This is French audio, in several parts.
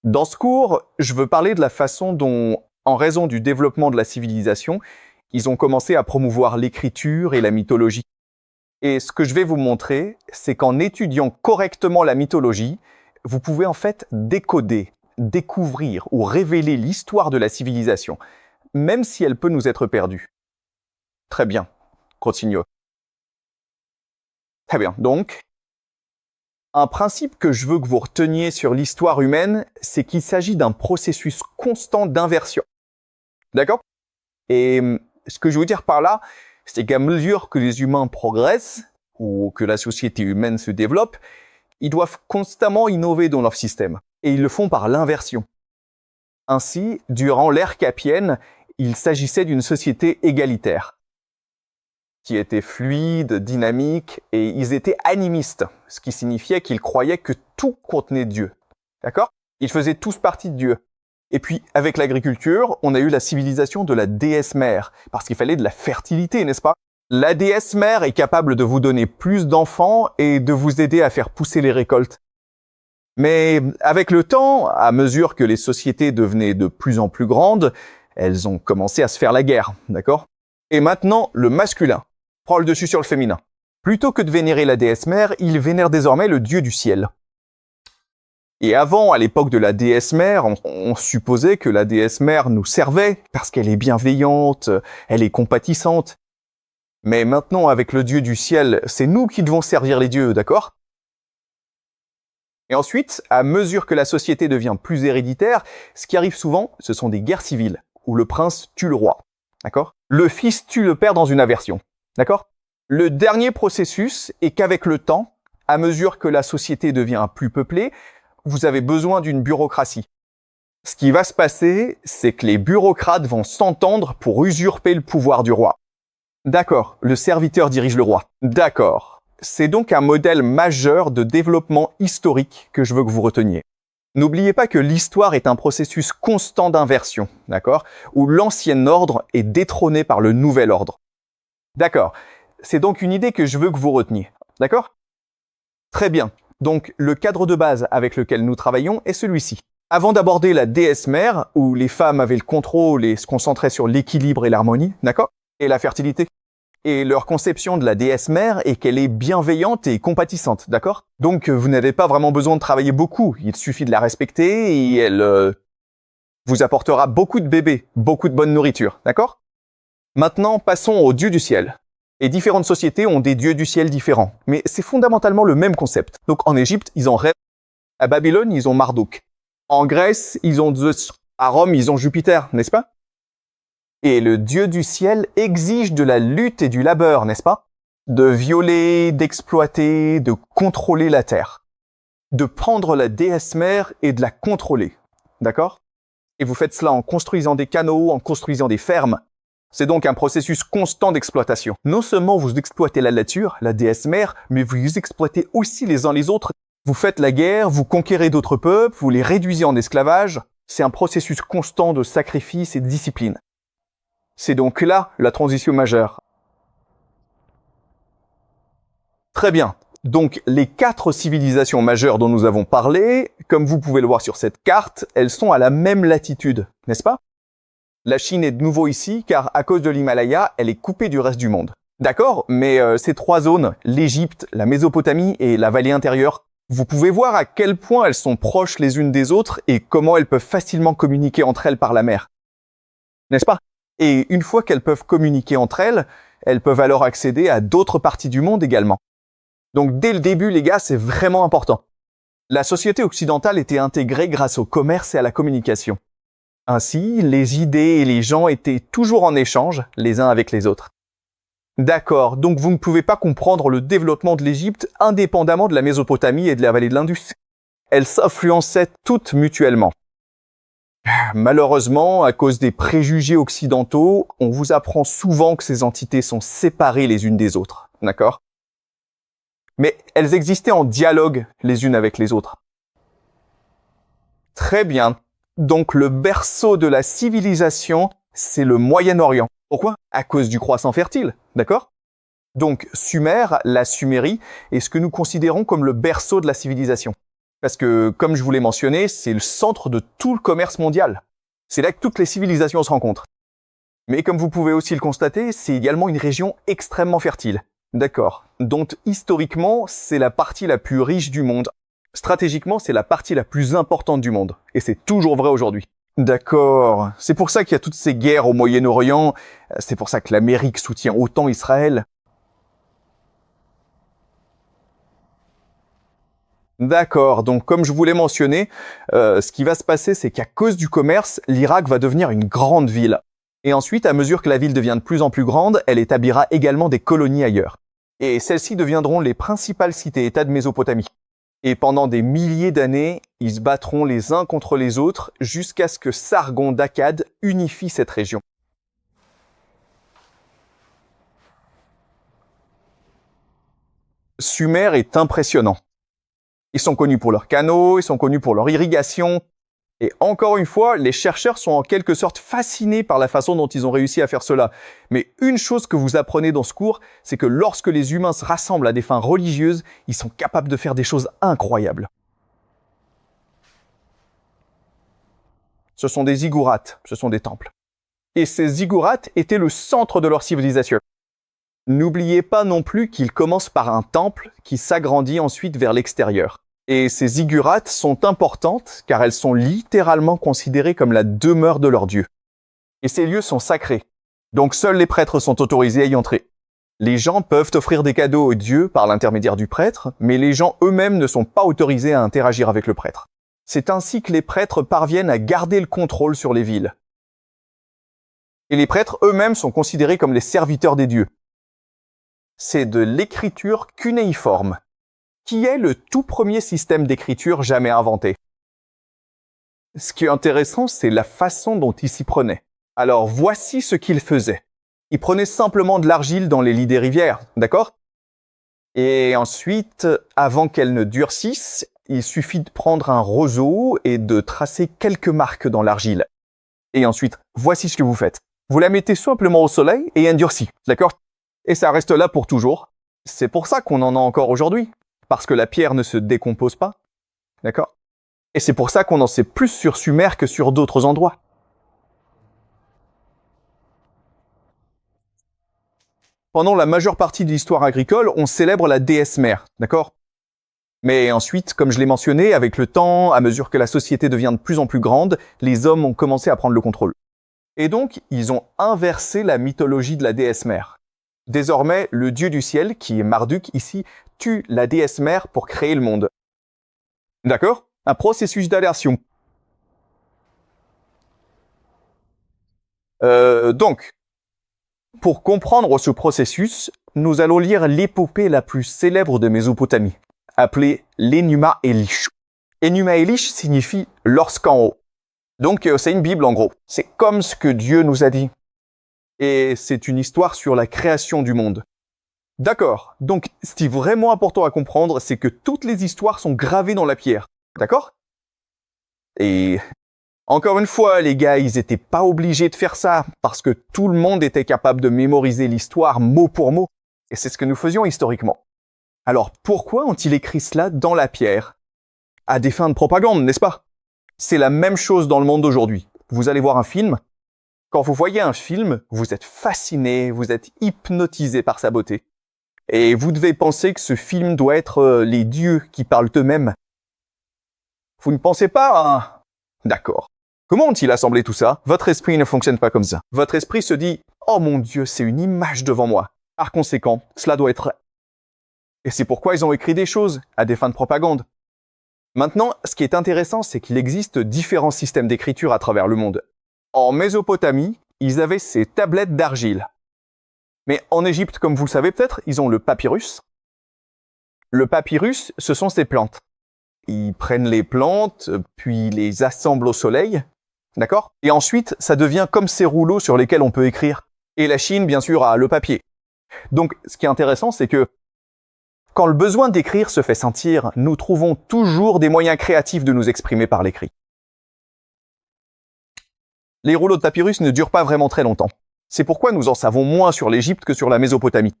Dans ce cours, je veux parler de la façon dont, en raison du développement de la civilisation, ils ont commencé à promouvoir l'écriture et la mythologie. Et ce que je vais vous montrer, c'est qu'en étudiant correctement la mythologie, vous pouvez en fait décoder, découvrir ou révéler l'histoire de la civilisation, même si elle peut nous être perdue. Très bien, continuons. Très bien, donc, un principe que je veux que vous reteniez sur l'histoire humaine, c'est qu'il s'agit d'un processus constant d'inversion. D'accord? Et ce que je veux dire par là, c'est qu'à mesure que les humains progressent, ou que la société humaine se développe, ils doivent constamment innover dans leur système. Et ils le font par l'inversion. Ainsi, durant l'ère capienne, il s'agissait d'une société égalitaire, qui était fluide, dynamique, et ils étaient animistes, ce qui signifiait qu'ils croyaient que tout contenait Dieu. D'accord? Ils faisaient tous partie de Dieu. Et puis, avec l'agriculture, on a eu la civilisation de la déesse mère, parce qu'il fallait de la fertilité, n'est-ce pas? La déesse mère est capable de vous donner plus d'enfants et de vous aider à faire pousser les récoltes. Mais avec le temps, à mesure que les sociétés devenaient de plus en plus grandes, elles ont commencé à se faire la guerre, d'accord? Et maintenant, le masculin prend le dessus sur le féminin. Plutôt que de vénérer la déesse mère, ils vénèrent désormais le dieu du ciel. Et avant, à l'époque de la déesse mère, on supposait que la déesse mère nous servait parce qu'elle est bienveillante, elle est compatissante. Mais maintenant, avec le dieu du ciel, c'est nous qui devons servir les dieux, d'accord? Et ensuite, à mesure que la société devient plus héréditaire, ce qui arrive souvent, ce sont des guerres civiles, où le prince tue le roi, d'accord? Le fils tue le père dans une inversion, d'accord? Le dernier processus est qu'avec le temps, à mesure que la société devient plus peuplée, vous avez besoin d'une bureaucratie. Ce qui va se passer, c'est que les bureaucrates vont s'entendre pour usurper le pouvoir du roi. D'accord, le serviteur dirige le roi. D'accord. C'est donc un modèle majeur de développement historique que je veux que vous reteniez. N'oubliez pas que l'histoire est un processus constant d'inversion, d'accord, où l'ancien ordre est détrôné par le nouvel ordre. D'accord. C'est donc une idée que je veux que vous reteniez. D'accord? Très bien. Donc, le cadre de base avec lequel nous travaillons est celui-ci. Avant d'aborder la déesse mère, où les femmes avaient le contrôle et se concentraient sur l'équilibre et l'harmonie, d'accord? Et la fertilité. Et leur conception de la déesse mère est qu'elle est bienveillante et compatissante, d'accord? Donc, vous n'avez pas vraiment besoin de travailler beaucoup. Il suffit de la respecter et elle vous apportera beaucoup de bébés, beaucoup de bonne nourriture, d'accord? Maintenant, passons aux dieux du ciel. Et différentes sociétés ont des dieux du ciel différents. Mais c'est fondamentalement le même concept. Donc en Égypte, ils ont Rê. À Babylone, ils ont Marduk. En Grèce, ils ont Zeus. À Rome, ils ont Jupiter, n'est-ce pas? Et le dieu du ciel exige de la lutte et du labeur, n'est-ce pas? De violer, d'exploiter, de contrôler la terre. De prendre la déesse mère et de la contrôler. D'accord? Et vous faites cela en construisant des canaux, en construisant des fermes. C'est donc un processus constant d'exploitation. Non seulement vous exploitez la nature, la déesse mère, mais vous exploitez aussi les uns les autres. Vous faites la guerre, vous conquérez d'autres peuples, vous les réduisez en esclavage. C'est un processus constant de sacrifice et de discipline. C'est donc là la transition majeure. Très bien. Donc les 4 civilisations majeures dont nous avons parlé, comme vous pouvez le voir sur cette carte, elles sont à la même latitude, n'est-ce pas? La Chine est de nouveau ici, car à cause de l'Himalaya, elle est coupée du reste du monde. D'accord, mais ces 3 zones, l'Égypte, la Mésopotamie et la vallée intérieure, vous pouvez voir à quel point elles sont proches les unes des autres et comment elles peuvent facilement communiquer entre elles par la mer. N'est-ce pas? Et une fois qu'elles peuvent communiquer entre elles peuvent alors accéder à d'autres parties du monde également. Donc dès le début, les gars, c'est vraiment important. La société occidentale était intégrée grâce au commerce et à la communication. Ainsi, les idées et les gens étaient toujours en échange les uns avec les autres. D'accord, donc vous ne pouvez pas comprendre le développement de l'Égypte indépendamment de la Mésopotamie et de la vallée de l'Indus. Elles s'influençaient toutes mutuellement. Malheureusement, à cause des préjugés occidentaux, on vous apprend souvent que ces entités sont séparées les unes des autres, d'accord? Mais elles existaient en dialogue les unes avec les autres. Très bien. Donc le berceau de la civilisation, c'est le Moyen-Orient. Pourquoi? À cause du croissant fertile, d'accord? Donc Sumer, la Sumérie, est ce que nous considérons comme le berceau de la civilisation. Parce que, comme je vous l'ai mentionné, c'est le centre de tout le commerce mondial. C'est là que toutes les civilisations se rencontrent. Mais comme vous pouvez aussi le constater, c'est également une région extrêmement fertile. D'accord. Donc, historiquement, c'est la partie la plus riche du monde. Stratégiquement, c'est la partie la plus importante du monde. Et c'est toujours vrai aujourd'hui. D'accord. C'est pour ça qu'il y a toutes ces guerres au Moyen-Orient. C'est pour ça que l'Amérique soutient autant Israël. D'accord. Donc, comme je vous l'ai mentionné, ce qui va se passer, c'est qu'à cause du commerce, l'Irak va devenir une grande ville. Et ensuite, à mesure que la ville devient de plus en plus grande, elle établira également des colonies ailleurs. Et celles-ci deviendront les principales cités-États de Mésopotamie. Et pendant des milliers d'années, ils se battront les uns contre les autres jusqu'à ce que Sargon d'Akkad unifie cette région. Sumer est impressionnant. Ils sont connus pour leurs canaux, ils sont connus pour leur irrigation. Et encore une fois, les chercheurs sont en quelque sorte fascinés par la façon dont ils ont réussi à faire cela. Mais une chose que vous apprenez dans ce cours, c'est que lorsque les humains se rassemblent à des fins religieuses, ils sont capables de faire des choses incroyables. Ce sont des ziggourats, ce sont des temples. Et ces ziggourats étaient le centre de leur civilisation. N'oubliez pas non plus qu'ils commencent par un temple qui s'agrandit ensuite vers l'extérieur. Et ces ziggourats sont importantes car elles sont littéralement considérées comme la demeure de leur dieu. Et ces lieux sont sacrés. Donc seuls les prêtres sont autorisés à y entrer. Les gens peuvent offrir des cadeaux aux dieux par l'intermédiaire du prêtre, mais les gens eux-mêmes ne sont pas autorisés à interagir avec le prêtre. C'est ainsi que les prêtres parviennent à garder le contrôle sur les villes. Et les prêtres eux-mêmes sont considérés comme les serviteurs des dieux. C'est de l'écriture cunéiforme, qui est le tout premier système d'écriture jamais inventé. Ce qui est intéressant, c'est la façon dont ils s'y prenaient. Alors voici ce qu'ils faisaient. Ils prenaient simplement de l'argile dans les lits des rivières, d'accord? Et ensuite, avant qu'elle ne durcisse, il suffit de prendre un roseau et de tracer quelques marques dans l'argile. Et ensuite, voici ce que vous faites. Vous la mettez simplement au soleil et elle durcit, d'accord? Et ça reste là pour toujours. C'est pour ça qu'on en a encore aujourd'hui. Parce que la pierre ne se décompose pas. D'accord? Et c'est pour ça qu'on en sait plus sur Sumer que sur d'autres endroits. Pendant la majeure partie de l'histoire agricole, on célèbre la déesse mère, d'accord? Mais ensuite, comme je l'ai mentionné, avec le temps, à mesure que la société devient de plus en plus grande, les hommes ont commencé à prendre le contrôle. Et donc, ils ont inversé la mythologie de la déesse mère. Désormais, le dieu du ciel, qui est Marduk ici, tue la déesse mère pour créer le monde. D'accord? Un processus d'allertion. Donc, pour comprendre ce processus, nous allons lire l'épopée la plus célèbre de Mésopotamie, appelée l'Enuma Elish. Enuma Elish signifie « lorsqu'en haut ». Donc, c'est une Bible en gros. C'est comme ce que Dieu nous a dit. Et c'est une histoire sur la création du monde. D'accord. Donc, ce qui est vraiment important à comprendre, c'est que toutes les histoires sont gravées dans la pierre. D'accord? Et encore une fois, les gars, ils étaient pas obligés de faire ça, parce que tout le monde était capable de mémoriser l'histoire mot pour mot. Et c'est ce que nous faisions historiquement. Alors, pourquoi ont-ils écrit cela dans la pierre? À des fins de propagande, n'est-ce pas? C'est la même chose dans le monde d'aujourd'hui. Vous allez voir un film. Quand vous voyez un film, vous êtes fasciné, vous êtes hypnotisé par sa beauté. Et vous devez penser que ce film doit être les dieux qui parlent eux-mêmes. Vous ne pensez pas, hein? D'accord. Comment ont-ils assemblé tout ça? Votre esprit ne fonctionne pas comme ça. Votre esprit se dit « Oh mon Dieu, c'est une image devant moi. Par conséquent, cela doit être... » Et c'est pourquoi ils ont écrit des choses, à des fins de propagande. Maintenant, ce qui est intéressant, c'est qu'il existe différents systèmes d'écriture à travers le monde. En Mésopotamie, ils avaient ces tablettes d'argile. Mais en Égypte, comme vous le savez peut-être, ils ont le papyrus. Le papyrus, ce sont ces plantes. Ils prennent les plantes, puis les assemblent au soleil, d'accord? Et ensuite, ça devient comme ces rouleaux sur lesquels on peut écrire. Et la Chine, bien sûr, a le papier. Donc, ce qui est intéressant, c'est que quand le besoin d'écrire se fait sentir, nous trouvons toujours des moyens créatifs de nous exprimer par l'écrit. Les rouleaux de papyrus ne durent pas vraiment très longtemps. C'est pourquoi nous en savons moins sur l'Égypte que sur la Mésopotamie.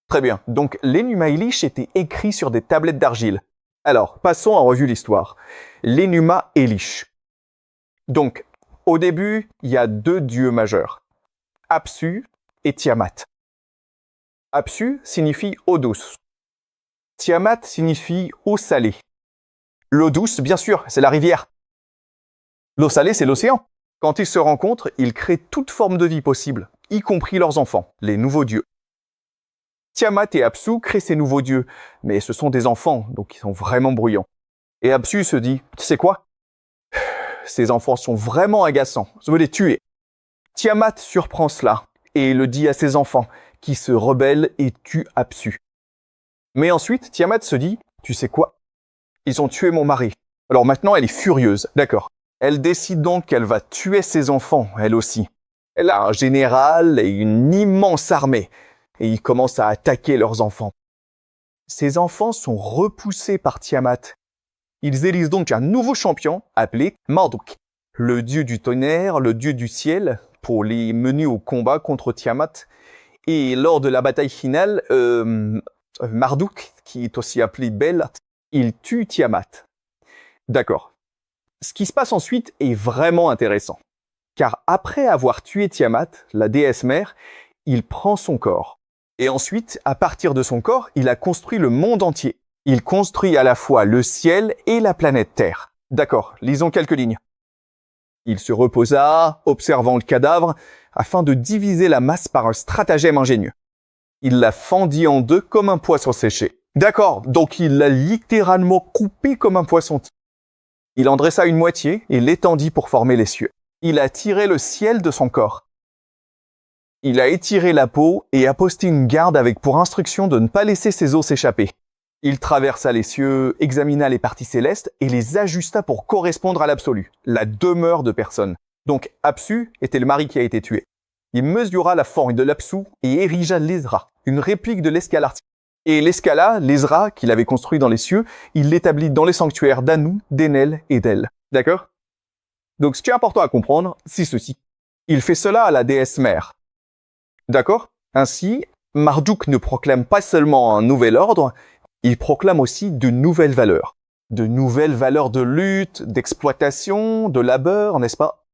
Très bien. Donc, l'Enuma Elish était écrit sur des tablettes d'argile. Alors, passons en revue l'histoire. L'Enuma Elish. Donc, au début, il y a deux dieux majeurs, Apsu et Tiamat. Apsu signifie eau douce. Tiamat signifie eau salée. L'eau douce, bien sûr, c'est la rivière. L'eau salée, c'est l'océan. Quand ils se rencontrent, ils créent toute forme de vie possible, y compris leurs enfants, les nouveaux dieux. Tiamat et Apsu créent ces nouveaux dieux, mais ce sont des enfants, donc ils sont vraiment bruyants. Et Apsu se dit, tu sais quoi? Ces enfants sont vraiment agaçants, je veux les tuer. Tiamat surprend cela et le dit à ses enfants, qui se rebellent et tuent Apsu. Mais ensuite, Tiamat se dit, tu sais quoi? Ils ont tué mon mari. Alors maintenant, elle est furieuse, d'accord. Elle décide donc qu'elle va tuer ses enfants, elle aussi. Elle a un général et une immense armée, et ils commencent à attaquer leurs enfants. Ces enfants sont repoussés par Tiamat. Ils élisent donc un nouveau champion appelé Marduk, le dieu du tonnerre, le dieu du ciel, pour les mener au combat contre Tiamat. Et lors de la bataille finale, Marduk, qui est aussi appelé Bel, il tue Tiamat. D'accord. Ce qui se passe ensuite est vraiment intéressant. Car après avoir tué Tiamat, la déesse mère, il prend son corps. Et ensuite, à partir de son corps, il a construit le monde entier. Il construit à la fois le ciel et la planète Terre. D'accord, lisons quelques lignes. Il se reposa, observant le cadavre, afin de diviser la masse par un stratagème ingénieux. Il la fendit en deux comme un poisson séché. D'accord, donc il l'a littéralement coupé comme un poisson. Il en dressa une moitié et l'étendit pour former les cieux. Il a tiré le ciel de son corps. Il a étiré la peau et a posté une garde avec pour instruction de ne pas laisser ses os s'échapper. Il traversa les cieux, examina les parties célestes et les ajusta pour correspondre à l'absolu, la demeure de personne. Donc Apsu était le mari qui a été tué. Il mesura la forme de l'Apsu et érigea l'Ezra, une réplique de l'Escala. Et l'Escala, l'Ezra, qu'il avait construit dans les cieux, il l'établit dans les sanctuaires d'Anu, d'Enel et d'El. D'accord? Donc ce qui est important à comprendre, c'est ceci. Il fait cela à la déesse mère. D'accord? Ainsi, Marduk ne proclame pas seulement un nouvel ordre, il proclame aussi de nouvelles valeurs. De nouvelles valeurs de lutte, d'exploitation, de labeur, n'est-ce pas?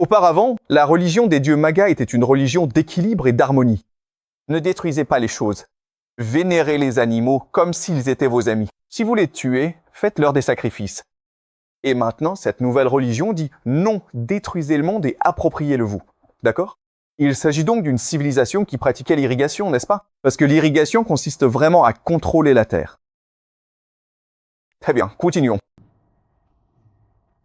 Auparavant, la religion des dieux Magas était une religion d'équilibre et d'harmonie. Ne détruisez pas les choses. Vénérez les animaux comme s'ils étaient vos amis. Si vous les tuez, faites-leur des sacrifices. Et maintenant, cette nouvelle religion dit non, détruisez le monde et appropriez-le-vous. D'accord? Il s'agit donc d'une civilisation qui pratiquait l'irrigation, n'est-ce pas? Parce que l'irrigation consiste vraiment à contrôler la terre. Très bien, continuons.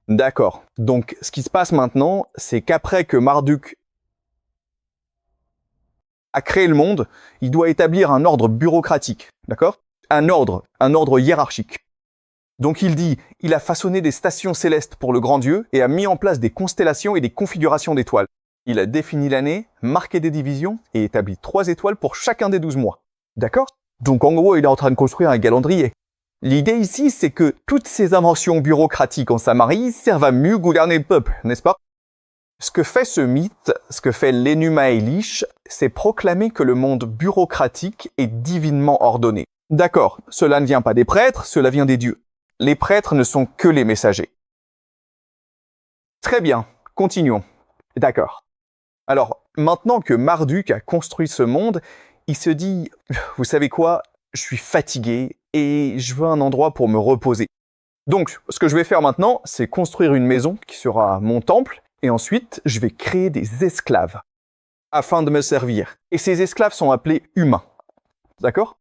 D'accord. Donc, ce qui se passe maintenant, c'est qu'après que Marduk a créé le monde, il doit établir un ordre bureaucratique. D'accord? Un ordre hiérarchique. Donc il dit, il a façonné des stations célestes pour le grand Dieu et a mis en place des constellations et des configurations d'étoiles. Il a défini l'année, marqué des divisions et établi 3 étoiles pour chacun des 12 mois. D'accord? Donc en gros, il est en train de construire un calendrier. L'idée ici, c'est que toutes ces inventions bureaucratiques en Samarie servent à mieux gouverner le peuple, n'est-ce pas? Ce que fait ce mythe, ce que fait l'Enuma Elish, c'est proclamer que le monde bureaucratique est divinement ordonné. D'accord, cela ne vient pas des prêtres, cela vient des dieux. Les prêtres ne sont que les messagers. Très bien, continuons. D'accord. Alors, maintenant que Marduk a construit ce monde, il se dit, vous savez quoi, je suis fatigué et je veux un endroit pour me reposer. Donc, ce que je vais faire maintenant, c'est construire une maison qui sera mon temple, et ensuite, je vais créer des esclaves, afin de me servir. Et ces esclaves sont appelés humains. D'accord?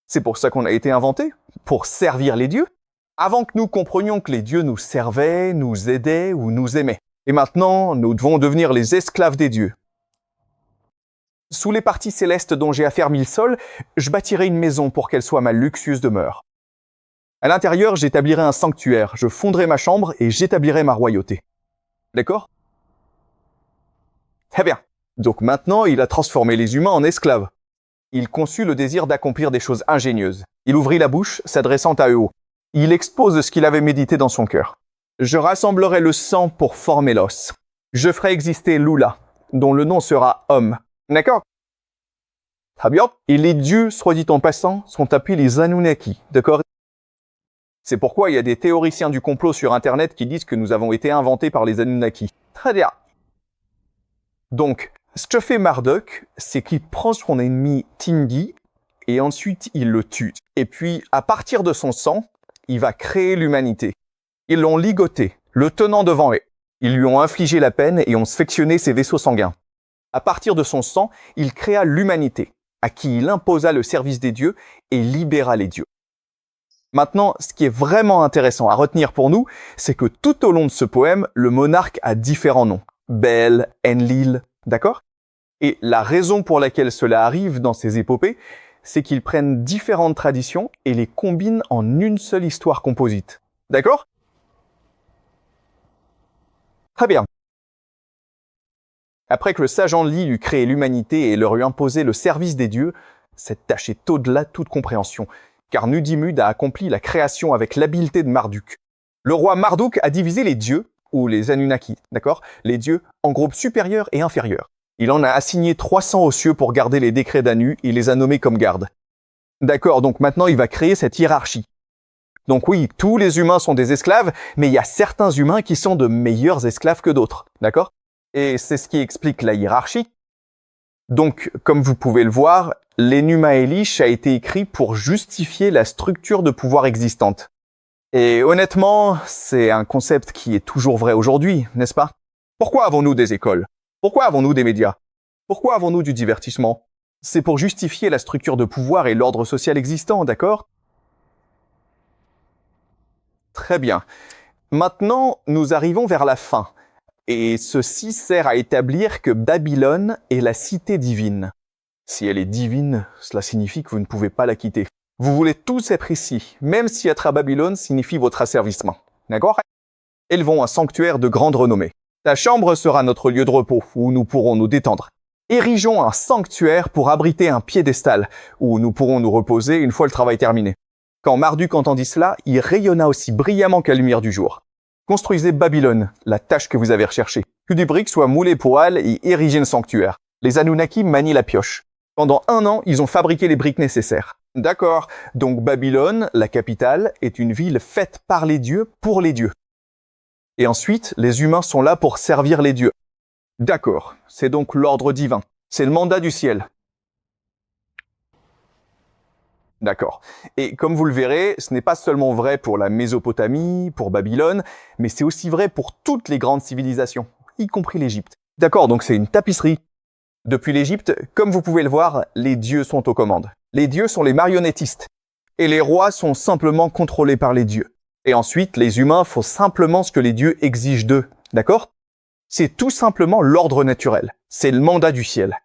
C'est pour ça qu'on a été inventé, pour servir les dieux, avant que nous comprenions que les dieux nous servaient, nous aidaient ou nous aimaient. Et maintenant, nous devons devenir les esclaves des dieux. Sous les parties célestes dont j'ai affermi le sol, je bâtirai une maison pour qu'elle soit ma luxueuse demeure. À l'intérieur, j'établirai un sanctuaire, je fonderai ma chambre et j'établirai ma royauté. D'accord? Très bien. Donc maintenant, il a transformé les humains en esclaves. Il conçut le désir d'accomplir des choses ingénieuses. Il ouvrit la bouche, s'adressant à eux haut. Il expose ce qu'il avait médité dans son cœur. Je rassemblerai le sang pour former l'os. Je ferai exister Lula, dont le nom sera homme. D'accord? Très bien. Et les dieux, soit dit en passant, sont appelés les Anunnaki. D'accord? C'est pourquoi il y a des théoriciens du complot sur Internet qui disent que nous avons été inventés par les Anunnaki. Très bien. Donc, ce que fait Marduk, c'est qu'il prend son ennemi Tingi et ensuite il le tue. Et puis, à partir de son sang, il va créer l'humanité. Ils l'ont ligoté, le tenant devant eux. Ils lui ont infligé la peine et ont sectionné ses vaisseaux sanguins. À partir de son sang, il créa l'humanité, à qui il imposa le service des dieux et libéra les dieux. Maintenant, ce qui est vraiment intéressant à retenir pour nous, c'est que tout au long de ce poème, le monarque a différents noms. Bel, Enlil, d'accord? Et la raison pour laquelle cela arrive dans ces épopées, c'est qu'ils prennent différentes traditions et les combinent en une seule histoire composite. D'accord? Très bien. Après que le sage Enlil eut créé l'humanité et leur eut imposé le service des dieux, cette tâche est au-delà de toute compréhension, car Nudimmud a accompli la création avec l'habileté de Marduk. Le roi Marduk a divisé les dieux, ou les Anunnaki, d'accord? Les dieux en groupes supérieurs et inférieurs. Il en a assigné 300 aux cieux pour garder les décrets d'Anu et les a nommés comme gardes. D'accord, donc maintenant il va créer cette hiérarchie. Donc oui, tous les humains sont des esclaves, mais il y a certains humains qui sont de meilleurs esclaves que d'autres, d'accord? Et c'est ce qui explique la hiérarchie. Donc, comme vous pouvez le voir, l'Enuma Elish a été écrit pour justifier la structure de pouvoir existante. Et honnêtement, c'est un concept qui est toujours vrai aujourd'hui, n'est-ce pas? Pourquoi avons-nous des écoles? Pourquoi avons-nous des médias? Pourquoi avons-nous du divertissement? C'est pour justifier la structure de pouvoir et l'ordre social existant, d'accord? Très bien. Maintenant, nous arrivons vers la fin. Et ceci sert à établir que Babylone est la cité divine. Si elle est divine, cela signifie que vous ne pouvez pas la quitter. Vous voulez tous être ici, même si être à Babylone signifie votre asservissement. D'accord? Élevons un sanctuaire de grande renommée. Ta chambre sera notre lieu de repos, où nous pourrons nous détendre. Érigeons un sanctuaire pour abriter un piédestal, où nous pourrons nous reposer une fois le travail terminé. Quand Marduk entendit cela, il rayonna aussi brillamment qu'à la lumière du jour. Construisez Babylone, la tâche que vous avez recherchée. Que du briques soit moulé pour Al et érigez le sanctuaire. Les Anunnaki manient la pioche. Pendant 1 an, ils ont fabriqué les briques nécessaires. D'accord, donc Babylone, la capitale, est une ville faite par les dieux pour les dieux. Et ensuite, les humains sont là pour servir les dieux. D'accord, c'est donc l'ordre divin. C'est le mandat du ciel. D'accord. Et comme vous le verrez, ce n'est pas seulement vrai pour la Mésopotamie, pour Babylone, mais c'est aussi vrai pour toutes les grandes civilisations, y compris l'Égypte. D'accord, donc c'est une tapisserie. Depuis l'Égypte, comme vous pouvez le voir, les dieux sont aux commandes. Les dieux sont les marionnettistes. Et les rois sont simplement contrôlés par les dieux. Et ensuite, les humains font simplement ce que les dieux exigent d'eux. D'accord? C'est tout simplement l'ordre naturel. C'est le mandat du ciel.